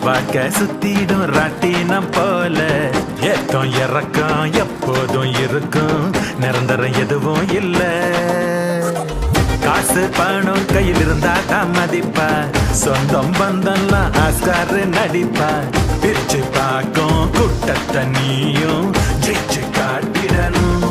வாழ்க்கை சுத்திடும் ராட்டினம் போல ஏற்றம் இறக்கம் எப்போதும் இருக்கும் நிரந்தரம் எதுவும் இல்ல காசு பணம் கையில் இருந்தா தான் மதிப்பா சொந்தம் பந்தம்லாம் ஆஸ்காரு நடிப்பா பிரிச்சு பார்க்கும் கூட்டத்தை நீயும் ஜெயிச்சு காட்டிடணும்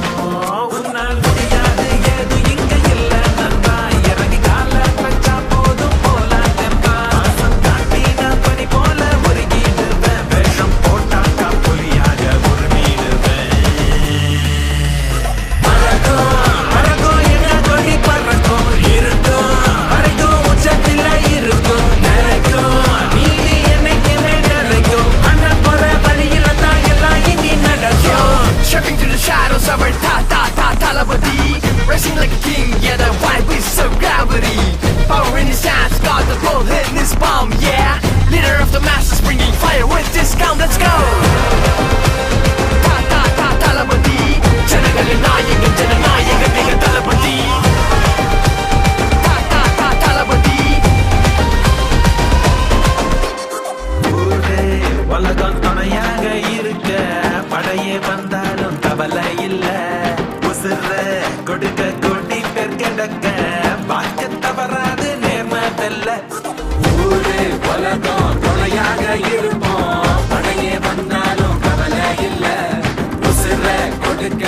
Racing like a king, yeah, that vibe is so gravity. Power in his hands, got the ball hitting his palm, yeah. Leader of the masses, bringing fire with discount, let's go. Ta ta ta talabadi, janagalin nayagan jananayagan diga talabadi. Ta ta ta talabadi. ஊரே உலகம் துணையாக இருக்க படையே வந்தாலும் கவலை இல்ல கொடுக்க கொடி பேர் கிடக்க பார்க்க தவறாது நேர்மதல்ல ஊரே உலகம் துணையாக இருப்போம் படையே வந்தாலும் கவலை இல்ல உசுர கொடுக்க